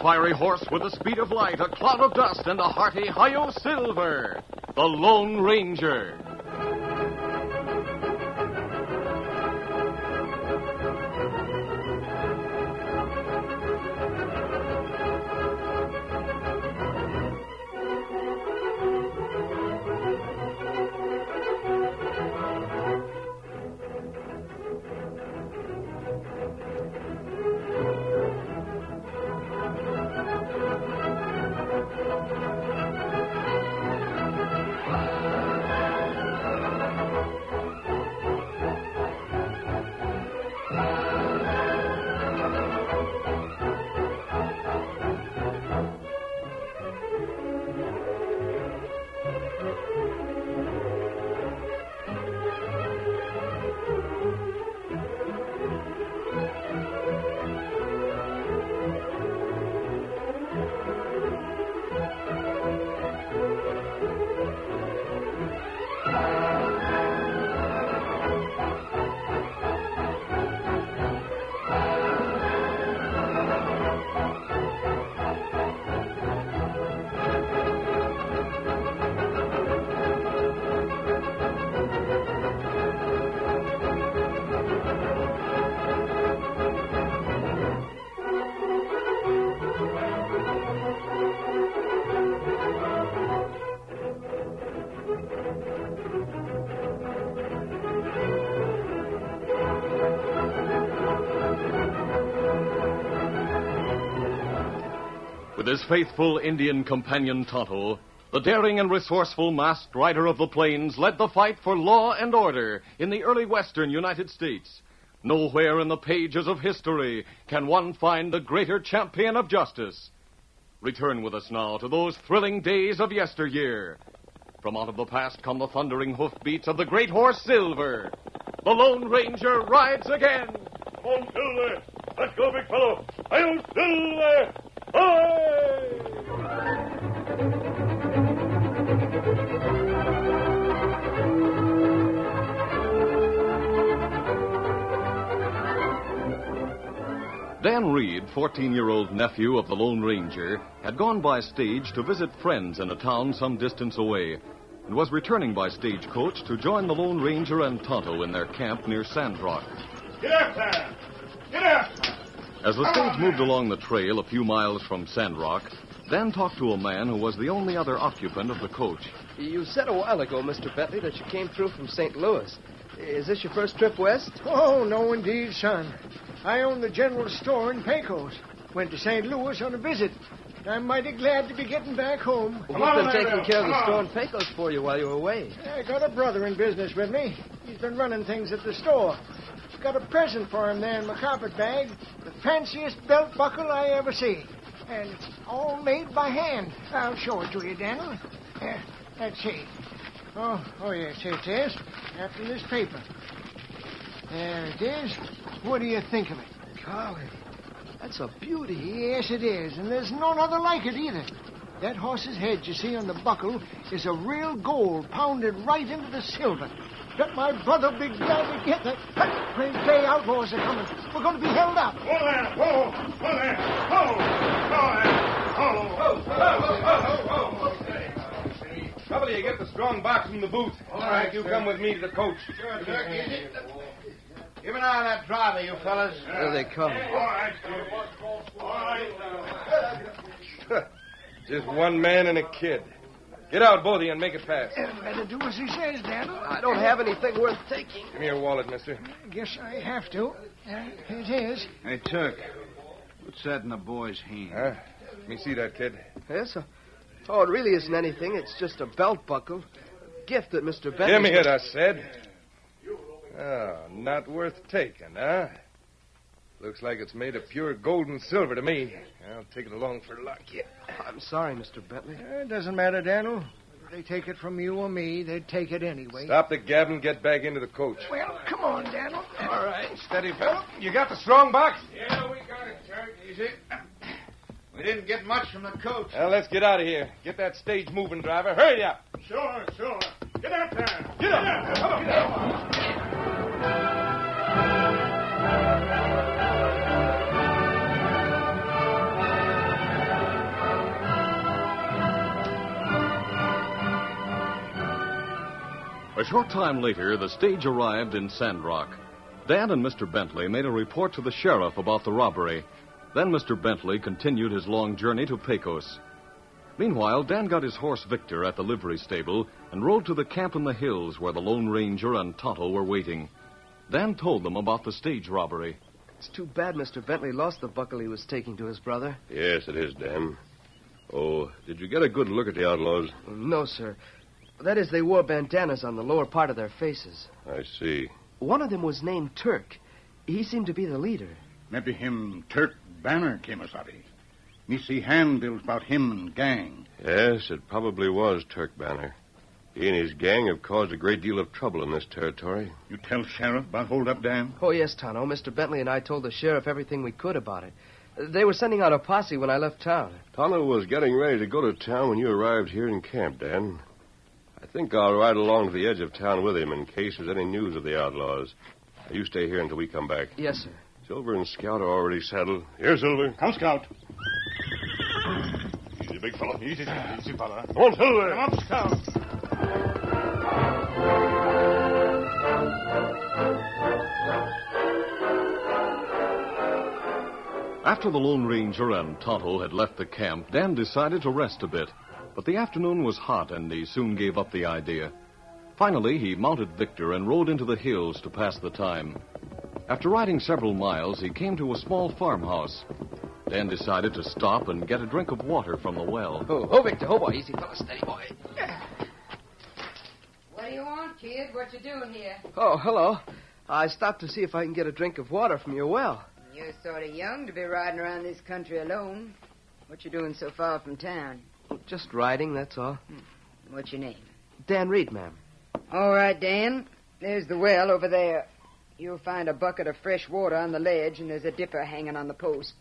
fiery horse with the speed of light, a cloud of dust, and a hearty Hi-Yo Silver, the Lone Ranger. With his faithful Indian companion Tonto, the daring and resourceful masked rider of the plains led the fight for law and order in the early western United States. Nowhere in the pages of history can one find a greater champion of justice. Return with us now to those thrilling days of yesteryear. From out of the past come the thundering hoofbeats of the great horse Silver. The Lone Ranger rides again. Come on, Silver. Let's go, big fellow. Hi-Yo Silver! Hi! Dan Reed, 14-year-old nephew of the Lone Ranger, had gone by stage to visit friends in a town some distance away, and was returning by stagecoach to join the Lone Ranger and Tonto in their camp near Sandrock. Get up there! Get up! As the stage moved along the trail a few miles from Sandrock, Dan talked to a man who was the only other occupant of the coach. You said a while ago, Mr. Bentley, that you came through from St. Louis. Is this your first trip west? Oh, no, indeed, son. I own the general store in Pecos. Went to St. Louis on a visit. I'm mighty glad to be getting back home. Who's been taking care of the store in Pecos for you while you were away? I got a brother in business with me. He's been running things at the store. Got a present for him there in my carpet bag. The fanciest belt buckle I ever see. And it's all made by hand. I'll show it to you, Daniel. Let's see. Oh, yes, here it is. After this paper. There it is. What do you think of it? Golly, that's a beauty. Yes, it is. And there's none other like it either. That horse's head you see on the buckle is a real gold pounded right into the silver. Bet my brother will be glad to get that. Great day outlaws are coming. We're going to be held up. Whoa there! Whoa! Whoa there! Whoa! Whoa there! Whoa! How will you get the strong box from the booth? All right, you come with me to the coach. Sure, Keep an eye on that driver, you fellas. There they come. All right, All right. Just one man and a kid. Get out, both of you, and make it fast. Better do as he says, Daniel. I don't have anything worth taking. Give me your wallet, mister. Guess I have to. It is. Hey, Turk, what's that in the boy's hand? Huh? Let me see that, kid. Yes, oh, it really isn't anything. It's just a belt buckle. A gift that Mr. Bentley... Give me it, I said. Oh, not worth taking, huh? Looks like it's made of pure gold and silver to me. I'll take it along for luck. Yeah. I'm sorry, Mr. Bentley. It doesn't matter, Daniel. Whether they take it from you or me, they'd take it anyway. Stop the gabbing, get back into the coach. Well, come on, Daniel. All right, steady, fellow. You got the strong box? Yeah, we got it, Turk. Easy. We didn't get much from the coach. Well, let's get out of here. Get that stage moving, driver. Hurry up. Sure. Get out there. Get up. Come on. Get up. A short time later, the stage arrived in Sandrock. Dan and Mr. Bentley made a report to the sheriff about the robbery. Then Mr. Bentley continued his long journey to Pecos. Meanwhile, Dan got his horse Victor at the livery stable and rode to the camp in the hills where the Lone Ranger and Tonto were waiting. Dan told them about the stage robbery. It's too bad Mr. Bentley lost the buckle he was taking to his brother. Yes, it is, Dan. Oh, did you get a good look at the outlaws? No, sir. That is, they wore bandanas on the lower part of their faces. I see. One of them was named Turk. He seemed to be the leader. Maybe him Turk Banner, Kemosabe. Me see handbills about him and gang. Yes, it probably was Turk Banner. He and his gang have caused a great deal of trouble in this territory. You tell sheriff about hold up, Dan? Oh, yes, Tonto. Mr. Bentley and I told the sheriff everything we could about it. They were sending out a posse when I left town. Tonto was getting ready to go to town when you arrived here in camp, Dan. I think I'll ride along to the edge of town with him in case there's any news of the outlaws. Now, you stay here until we come back. Yes, sir. Silver and Scout are already saddled. Here, Silver. Come, Scout. Easy, big fellow. Easy, easy, fella. Come on, Silver. Come up, Scout. After the Lone Ranger and Tonto had left the camp, Dan decided to rest a bit. But the afternoon was hot, and he soon gave up the idea. Finally, he mounted Victor and rode into the hills to pass the time. After riding several miles, he came to a small farmhouse. Dan decided to stop and get a drink of water from the well. Oh, Victor. Oh, boy. Easy, fella. Steady, boy. What do you want, kid? What you doing here? Oh, hello. I stopped to see if I can get a drink of water from your well. You're sort of young to be riding around this country alone. What you doing so far from town? Just riding, that's all. What's your name? Dan Reed, ma'am. All right, Dan. There's the well over there. You'll find a bucket of fresh water on the ledge, and there's a dipper hanging on the post.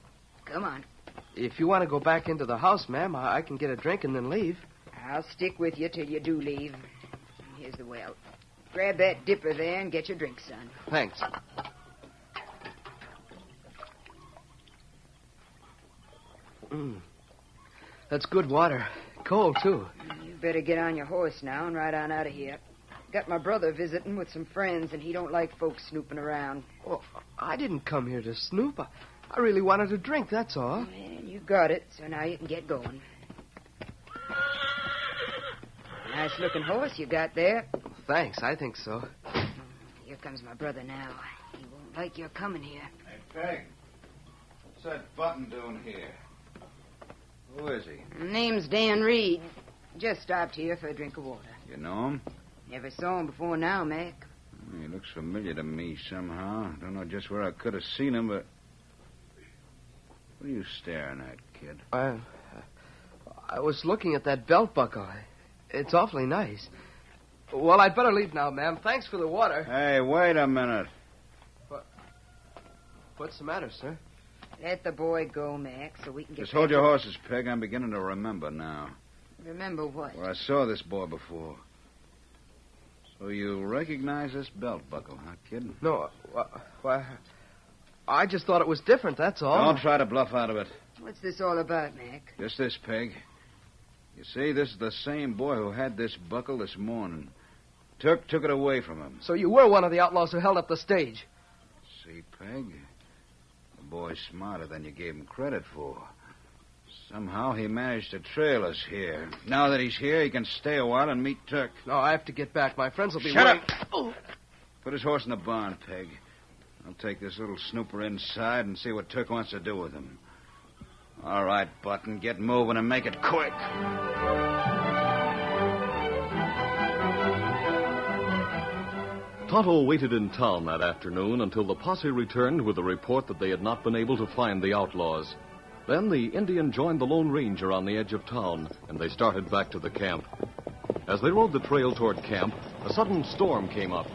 Come on. If you want to go back into the house, ma'am, I can get a drink and then leave. I'll stick with you till you do leave. Here's the well. Grab that dipper there and get your drink, son. Thanks. That's good water. Cold, too. You better get on your horse now and ride on out of here. Got my brother visiting with some friends, and he don't like folks snooping around. Oh, I didn't come here to snoop. I really wanted a drink, that's all. And you got it, so now you can get going. Nice-looking horse you got there. Thanks, I think so. Here comes my brother now. He won't like your coming here. Hey, Peg. What's that button doing here? Who is he? Name's Dan Reed. Just stopped here for a drink of water. You know him? Never saw him before now, Mac. He looks familiar to me somehow. Don't know just where I could have seen him, but... What are you staring at, kid? I was looking at that belt buckle. It's awfully nice. Well, I'd better leave now, ma'am. Thanks for the water. Hey, wait a minute. What's the matter, sir? Let the boy go, Mac, so we can get... Just hold your horses, Peg. I'm beginning to remember now. Remember what? Where I saw this boy before. So you recognize this belt buckle, huh, kid? No, why... I just thought it was different, that's all. Don't try to bluff out of it. What's this all about, Mac? Just this, Peg. You see, this is the same boy who had this buckle this morning. Turk took it away from him. So you were one of the outlaws who held up the stage. See, Peg? The boy's smarter than you gave him credit for. Somehow he managed to trail us here. Now that he's here, he can stay a while and meet Turk. No, I have to get back. My friends will be Shut waiting. up! Oh. Put his horse in the barn, Peg. I'll take this little snooper inside and see what Turk wants to do with him. All right, Button, get moving and make it quick. Tonto waited in town that afternoon until the posse returned with the report that they had not been able to find the outlaws. Then the Indian joined the Lone Ranger on the edge of town, and they started back to the camp. As they rode the trail toward camp, a sudden storm came up.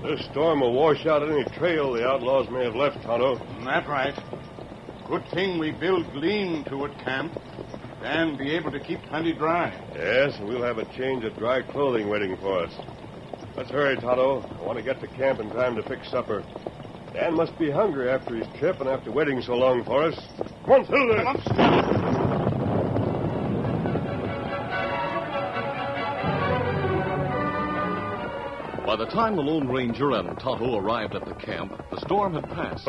This storm will wash out any trail the outlaws may have left, Tonto. That's right. Good thing we build lean-to at camp and be able to keep plenty dry. Yes, and we'll have a change of dry clothing waiting for us. Let's hurry, Tonto. I want to get to camp in time to fix supper. Dan must be hungry after his trip and after waiting so long for us. Come on, Silver. Come on, the time the Lone Ranger and Tonto arrived at the camp, the storm had passed.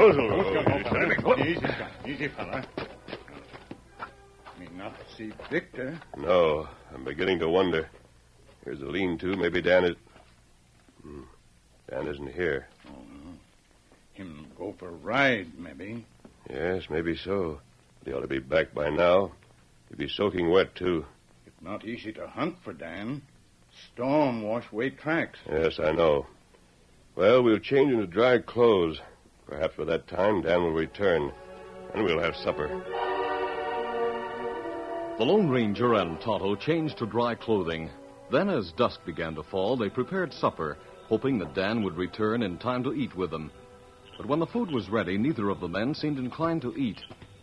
Easy, fella. Me not see Victor. No, I'm beginning to wonder. Here's a lean-to. Maybe Dan is... Dan isn't here. Him go for a ride, maybe. Yes, maybe so. He ought to be back by now. He'd be soaking wet, too. It's not easy to hunt for Dan. Storm wash away tracks. Yes, I know. Well, we'll change into dry clothes. Perhaps by that time Dan will return, and we'll have supper. The Lone Ranger and Tonto changed to dry clothing. Then, as dusk began to fall, they prepared supper, hoping that Dan would return in time to eat with them. But when the food was ready, neither of the men seemed inclined to eat,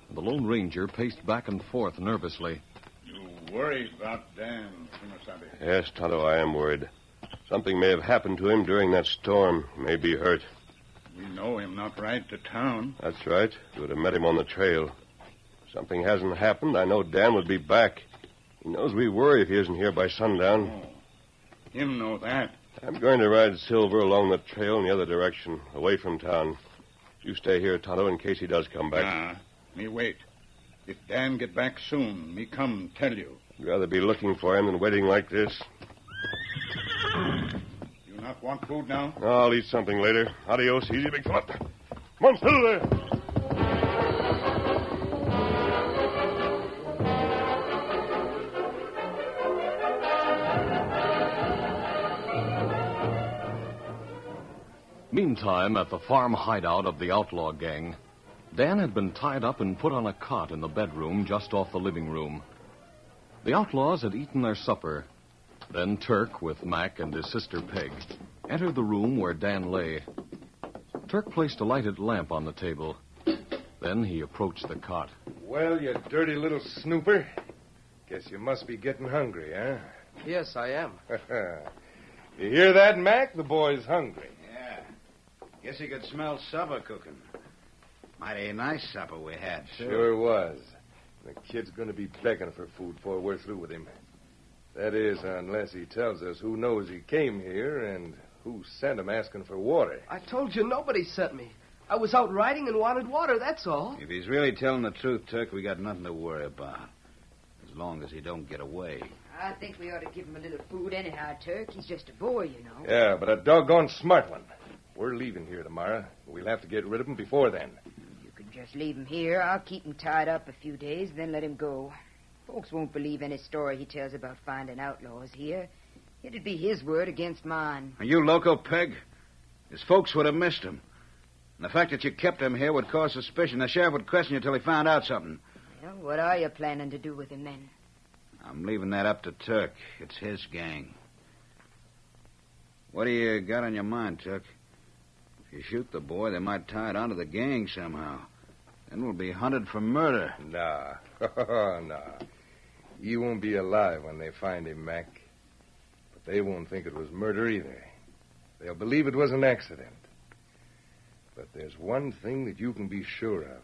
and the Lone Ranger paced back and forth nervously. You worried about Dan, Shimosabe? Yes, Tonto, I am worried. Something may have happened to him during that storm. He may be hurt. We know him not ride to town. That's right. We would have met him on the trail. If something hasn't happened, I know Dan would be back. He knows we worry if he isn't here by sundown. Oh, him know that. I'm going to ride Silver along the trail in the other direction, away from town. You stay here, Tonto, in case he does come back. Me wait. If Dan get back soon, me come tell you. I'd rather be looking for him than waiting like this. You not want food now? No, I'll eat something later. Adios. Easy, big fella. Come on, still there. Meantime, at the farm hideout of the outlaw gang, Dan had been tied up and put on a cot in the bedroom just off the living room. The outlaws had eaten their supper. Then Turk, with Mac and his sister Peg, entered the room where Dan lay. Turk placed a lighted lamp on the table. Then he approached the cot. Well, you dirty little snooper. Guess you must be getting hungry, huh? Yes, I am. You hear that, Mac? The boy's hungry. Yeah. Guess he could smell supper cooking. Mighty nice supper we had, too. Sure was. The kid's going to be begging for food before we're through with him. That is, unless he tells us who knows he came here and who sent him asking for water. I told you nobody sent me. I was out riding and wanted water, that's all. If he's really telling the truth, Turk, we got nothing to worry about. As long as he don't get away. I think we ought to give him a little food anyhow, Turk. He's just a boy, you know. Yeah, but a doggone smart one. We're leaving here tomorrow. We'll have to get rid of him before then. You can just leave him here. I'll keep him tied up a few days, then let him go. Folks won't believe any story he tells about finding outlaws here. It'd be his word against mine. Are you loco, Peg? His folks would have missed him. And the fact that you kept him here would cause suspicion. The sheriff would question you till he found out something. Well, what are you planning to do with him then? I'm leaving that up to Turk. It's his gang. What do you got on your mind, Turk? If you shoot the boy, they might tie it onto the gang somehow. Then we'll be hunted for murder. Nah. Nah. He won't be alive when they find him, Mac. But they won't think it was murder either. They'll believe it was an accident. But there's one thing that you can be sure of.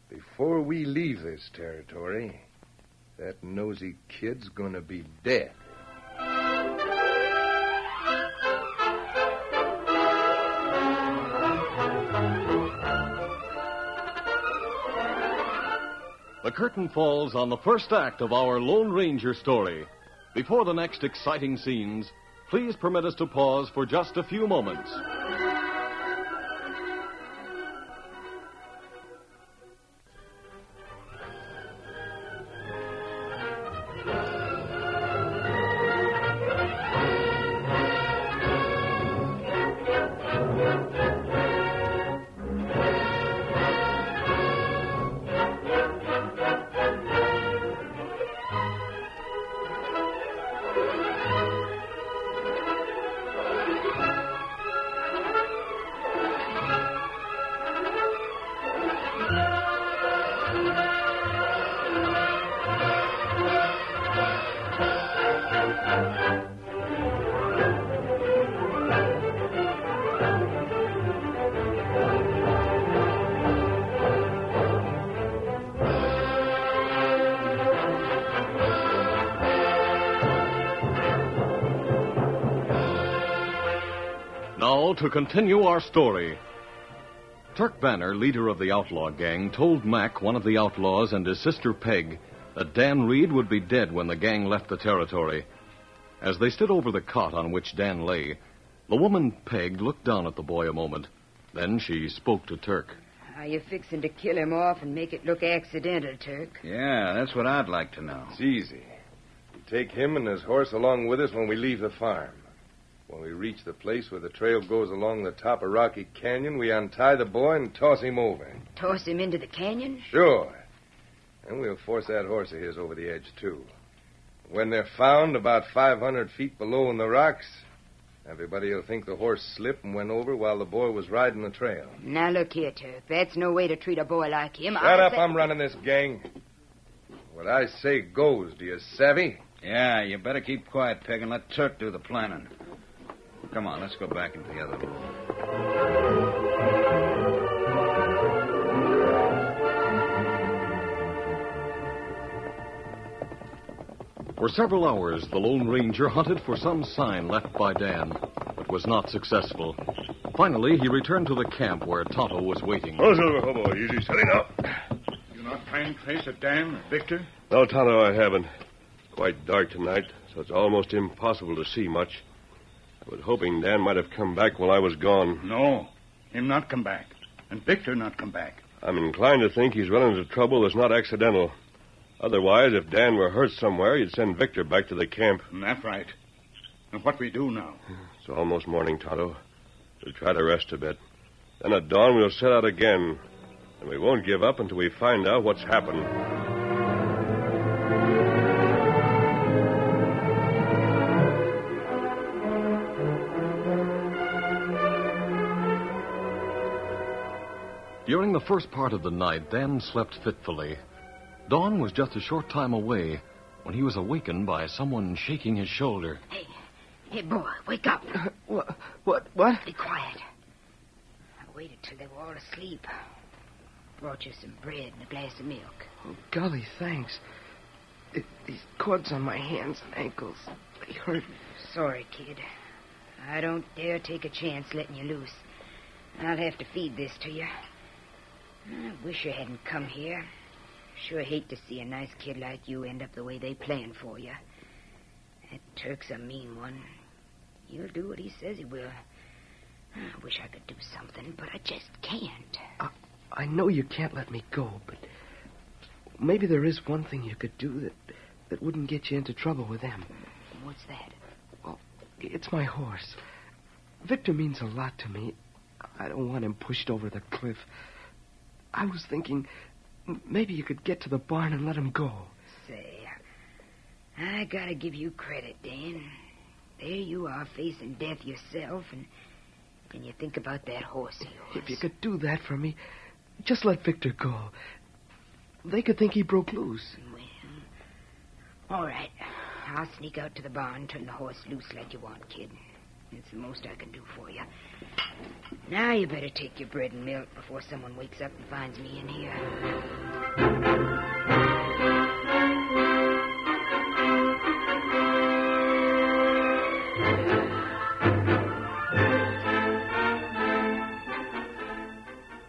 Before we leave this territory, that nosy kid's gonna be dead. The curtain falls on the first act of our Lone Ranger story. Before the next exciting scenes, please permit us to pause for just a few moments. to continue our story. Turk Banner, leader of the outlaw gang, told Mac, one of the outlaws, and his sister Peg, that Dan Reed would be dead when the gang left the territory. As they stood over the cot on which Dan lay, the woman, Peg, looked down at the boy a moment. Then she spoke to Turk. Are you fixing to kill him off and make it look accidental, Turk? Yeah, that's what I'd like to know. It's easy. We take him and his horse along with us when we leave the farm. When we reach the place where the trail goes along the top of Rocky Canyon, we untie the boy and toss him over. Toss him into the canyon? Sure. And we'll force that horse of his over the edge, too. When they're found about 500 feet below in the rocks, everybody will think the horse slipped and went over while the boy was riding the trail. Now, look here, Turk. That's no way to treat a boy like him. Shut up, I'm running this gang. What I say goes, do you savvy? Yeah, you better keep quiet, Peg, and let Turk do the planning. Come on, let's go back into the other room. For several hours, the Lone Ranger hunted for some sign left by Dan, but was not successful. Finally, he returned to the camp where Tonto was waiting. Oh, Silver, hobo, easy, steady now. You not find trace of Dan, Victor? No, Tonto, I haven't. Quite dark tonight, so it's almost impossible to see much. I was hoping Dan might have come back while I was gone. No, him not come back. And Victor not come back. I'm inclined to think he's run into trouble that's not accidental. Otherwise, if Dan were hurt somewhere, he'd send Victor back to the camp. That's right. And what we do now? It's almost morning, Tonto. We'll try to rest a bit. Then at dawn, we'll set out again. And we won't give up until we find out what's happened. During the first part of the night, Dan slept fitfully. Dawn was just a short time away when he was awakened by someone shaking his shoulder. Hey, boy, wake up. What? Be quiet. I waited till they were all asleep. Brought you some bread and a glass of milk. Oh, golly, thanks. These cords on my hands and ankles, they hurt. Sorry, kid. I don't dare take a chance letting you loose. I'll have to feed this to you. I wish you hadn't come here. Sure hate to see a nice kid like you end up the way they planned for you. That Turk's a mean one. He'll do what he says he will. I wish I could do something, but I just can't. I know you can't let me go, but maybe there is one thing you could do that wouldn't get you into trouble with them. What's that? Well, it's my horse. Victor means a lot to me. I don't want him pushed over the cliff. I was thinking maybe you could get to the barn and let him go. Say, I gotta give you credit, Dan. There you are facing death yourself, and you think about that horse of yours. If you could do that for me, just let Victor go. They could think he broke loose. Well, all right. I'll sneak out to the barn and turn the horse loose like you want, kid. It's the most I can do for you. Now you better take your bread and milk before someone wakes up and finds me in here.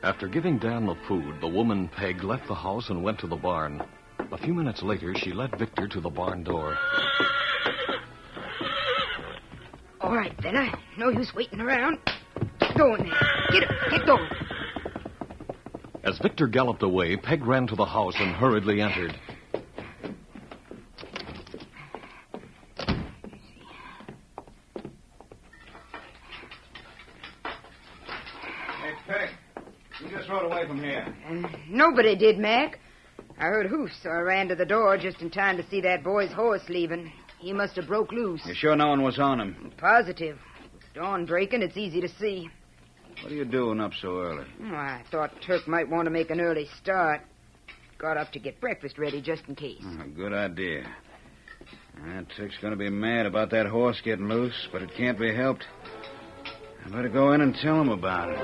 After giving Dan the food, the woman, Peg, left the house and went to the barn. A few minutes later, she led Victor to the barn door. All right, fella. No use waiting around. Get going there. Get going. As Victor galloped away, Peg ran to the house and hurriedly entered. Hey, Peg, you just rode away from here. Nobody did, Mac. I heard hoofs, so I ran to the door just in time to see that boy's horse leaving. He must have broke loose. You sure no one was on him? Positive. With dawn breaking, it's easy to see. What are you doing up so early? I thought Turk might want to make an early start. Got up to get breakfast ready just in case. Good idea. Turk's going to be mad about that horse getting loose, but it can't be helped. I better go in and tell him about it.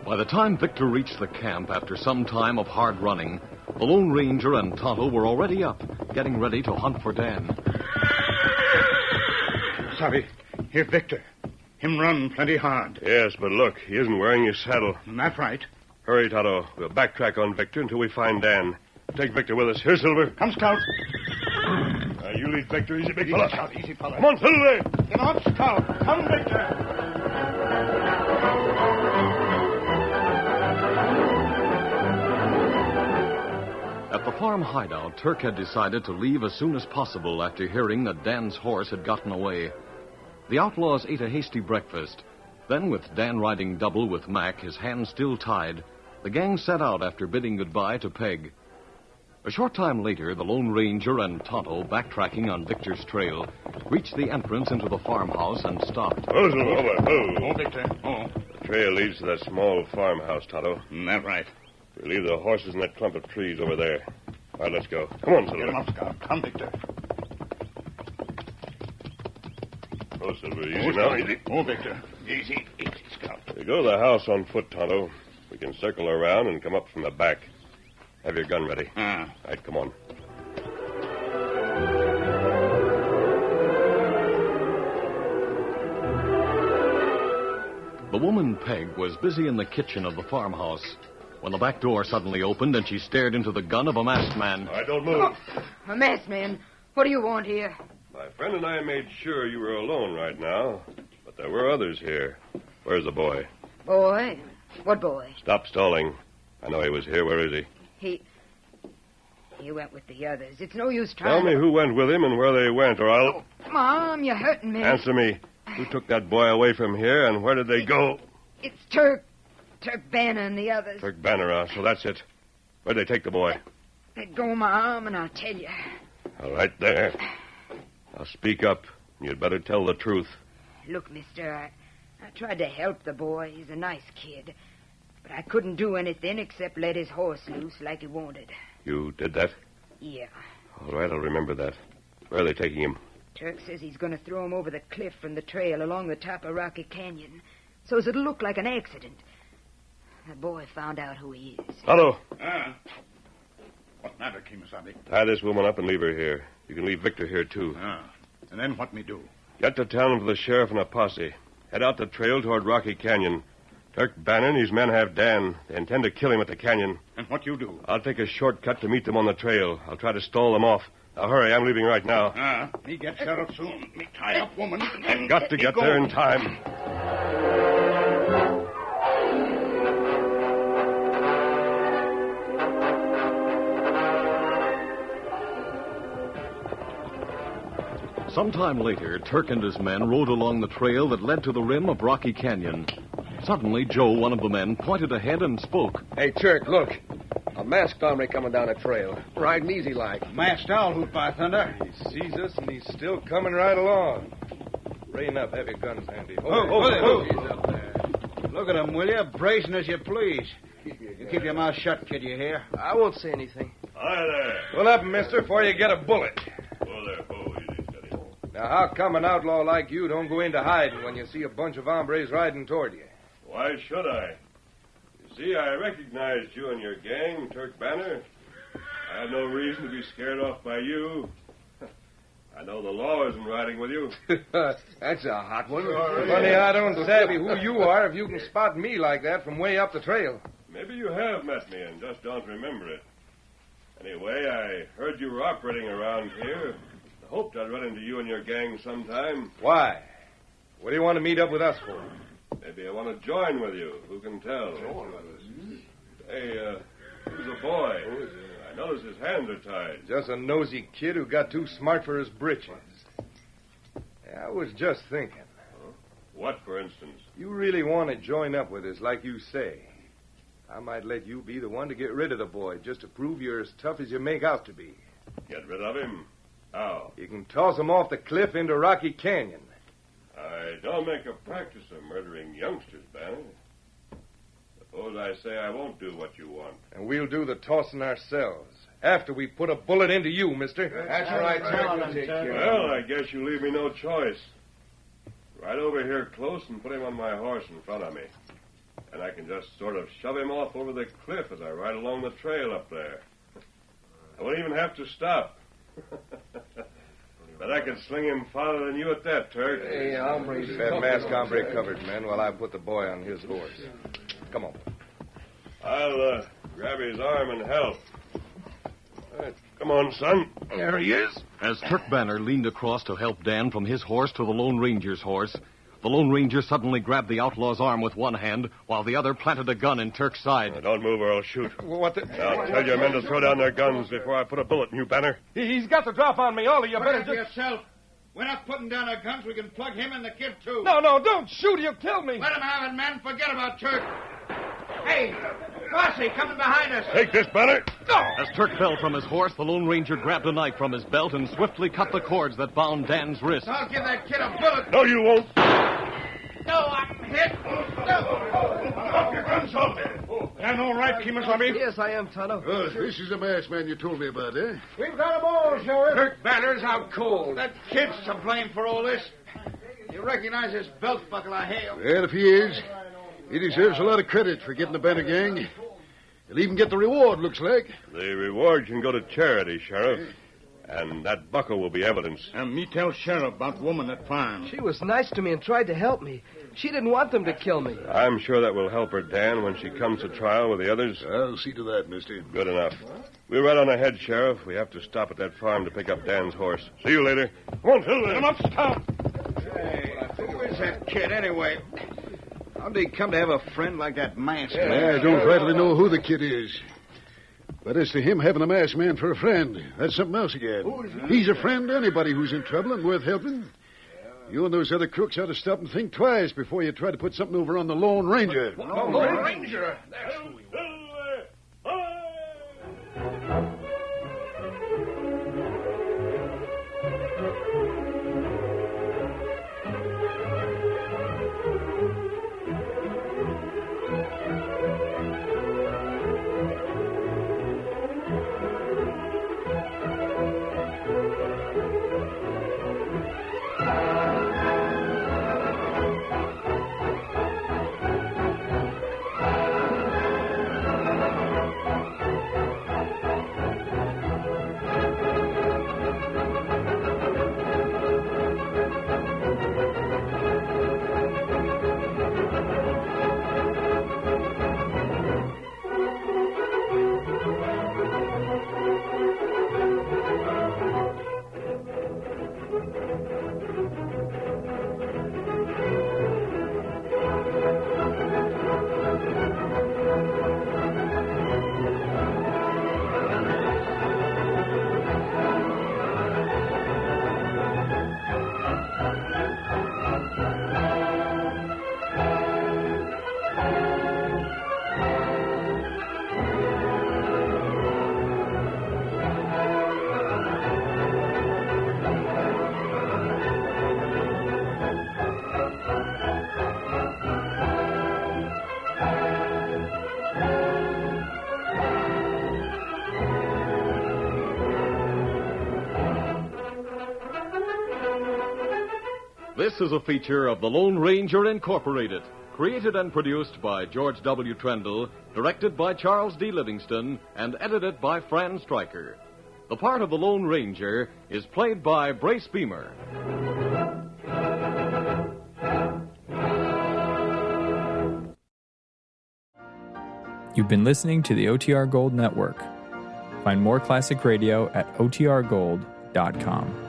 By the time Victor reached the camp after some time of hard running, the Lone Ranger and Tonto were already up, getting ready to hunt for Dan. Sorry. Here's Victor. Him run plenty hard. Yes, but look, he isn't wearing his saddle. That's right. Hurry, Tonto. We'll backtrack on Victor until we find Dan. Take Victor with us. Here, Silver. Come, Scout. You lead Victor. Easy, big fella. Scout, easy, fella. Come on, Silver. Get on, Scout. Come, Victor. At the farm hideout, Turk had decided to leave as soon as possible after hearing that Dan's horse had gotten away. The outlaws ate a hasty breakfast. Then, with Dan riding double with Mac, his hands still tied, the gang set out after bidding goodbye to Peg. A short time later, the Lone Ranger and Tonto, backtracking on Victor's trail, reached the entrance into the farmhouse and stopped. Oh, Silver. Oh, Victor. Oh. The trail leads to that small farmhouse, Tonto. That's right. We leave the horses in that clump of trees over there. All right, let's go. Come on, Silver. Get him up, Scout. Come, Victor. Oh, Silver, easy now, easy. Oh, Victor. Easy, Scout. We go to the house on foot, Tonto. We can circle around and come up from the back. Have your gun ready. All right, come on. The woman, Peg, was busy in the kitchen of the farmhouse when the back door suddenly opened and she stared into the gun of a masked man. All right, don't move. A masked man. What do you want here? My friend and I made sure you were alone right now, but there were others here. Where's the boy? Boy? What boy? Stop stalling. I know he was here. Where is he? He went with the others. It's no use Tell trying me who went with him and where they went, or I'll... Mom, you're hurting me. Answer me. Who took that boy away from here, and where did they go? It's Turk Banner and the others. Turk Banner, so that's it. Where'd they take the boy? Let go of my arm and I'll tell you. All right, there. Now speak up. You'd better tell the truth. Look, mister, I tried to help the boy. He's a nice kid. But I couldn't do anything except let his horse loose like he wanted. You did that? Yeah. All right, I'll remember that. Where are they taking him? Turk says he's going to throw him over the cliff from the trail along the top of Rocky Canyon, so as it'll look like an accident. The boy found out who he is. Tonto, What matter, Kimasabi? tie this woman up and leave her here. You can leave Victor here, too. And then what me do? Get to town for the sheriff and a posse. Head out the trail toward Rocky Canyon. Turk Banner and his men have Dan. They intend to kill him at the canyon. And what you do? I'll take a shortcut to meet them on the trail. I'll try to stall them off. Now, hurry. I'm leaving right now. Me get sheriff soon. Me tie up woman. And Got to get go. there in time. Sometime later, Turk and his men rode along the trail that led to the rim of Rocky Canyon. Suddenly, Joe, one of the men, pointed ahead and spoke. Hey, Turk, look. A masked hombre coming down a trail. Riding easy like. Masked owl, hoot by thunder. He sees us, and he's still coming right along. Rein up. Have your guns handy. He's up there. Look at him, will you? Brazen as you please. You keep your mouth shut, kid, you hear? I won't say anything. Hi there. Pull up, mister, before you get a bullet. Oh, there. Oh, easy, steady. Now, how come an outlaw like you don't go into hiding when you see a bunch of hombres riding toward you? Why should I? You see, I recognized you and your gang, Turk Banner. I have no reason to be scared off by you. I know the law isn't riding with you. That's a hot one. Funny I don't savvy who you are if you can spot me like that from way up the trail. Maybe you have met me and just don't remember it. Anyway, I heard you were operating around here. I hoped I'd run into you and your gang sometime. Why? What do you want to meet up with us for? Maybe I want to join with you. Who can tell? Hey, who's the boy? I notice his hands are tied. Just a nosy kid who got too smart for his britches. I was just thinking. What, for instance? You really want to join up with us like you say. I might let you be the one to get rid of the boy just to prove you're as tough as you make out to be. Get rid of him? How? You can toss him off the cliff into Rocky Canyon. I don't make a practice of murdering youngsters, Banner. Suppose I say I won't do what you want. And we'll do the tossing ourselves. After we put a bullet into you, mister. That's right, Turk. We'll take care of Well, I guess you leave me no choice. Ride over here close and put him on my horse in front of me. And I can just sort of shove him off over the cliff as I ride along the trail up there. I won't even have to stop. But I can sling him farther than you at that, Turk. Hey, hombre. That masked hombre covered, men, while I put the boy on his horse. Come on. I'll grab his arm and help. All right, come on, son. There he is. As Turk Banner leaned across to help Dan from his horse to the Lone Ranger's horse, the Lone Ranger suddenly grabbed the outlaw's arm with one hand, while the other planted a gun in Turk's side. Don't move or I'll shoot. What the... Now, tell your men to throw down their guns before I put a bullet in you, Banner. He's got the drop on me. All of you better For yourself. We're not putting down our guns. We can plug him and the kid, too. No, don't shoot. He'll kill me. Let him have it, men. Forget about Turk. Hey, Bossy, coming behind us. Take this, Banner. As Turk fell from his horse, the Lone Ranger grabbed a knife from his belt and swiftly cut the cords that bound Dan's wrists. I'll give that kid a bullet. No, you won't. No, I'm hit. No. Drop your guns, off. Dan all right, Kemosabe? Yes, I am, Tonto. This is the masked man you told me about, eh? We've got 'em all, Sheriff. Turk Banner's out cold. That kid's to blame for all this. You recognize his belt buckle, I hail. Well, if he is, he deserves a lot of credit for getting the Banner gang. He'll even get the reward, looks like. The reward can go to charity, Sheriff. And that buckle will be evidence. And me tell Sheriff about woman at farm. She was nice to me and tried to help me. She didn't want them to kill me. I'm sure that will help her, Dan, when she comes to trial with the others. I'll see to that, mister. Good enough. We're right on ahead, Sheriff. We have to stop at that farm to pick up Dan's horse. See you later. Come on, Phil. Come up, stop. Hey, who is that kid, anyway? How'd he come to have a friend like that masked man? I don't rightly know who the kid is. But as to him having a masked man for a friend, that's something else again. He's a friend to anybody who's in trouble and worth helping. You and those other crooks ought to stop and think twice before you try to put something over on the Lone Ranger. Lone Ranger? This is a feature of the Lone Ranger Incorporated, created and produced by George W. Trendle, directed by Charles D. Livingston, and edited by Fran Stryker. The part of the Lone Ranger is played by Brace Beamer. You've been listening to the OTR Gold Network. Find more classic radio at otrgold.com.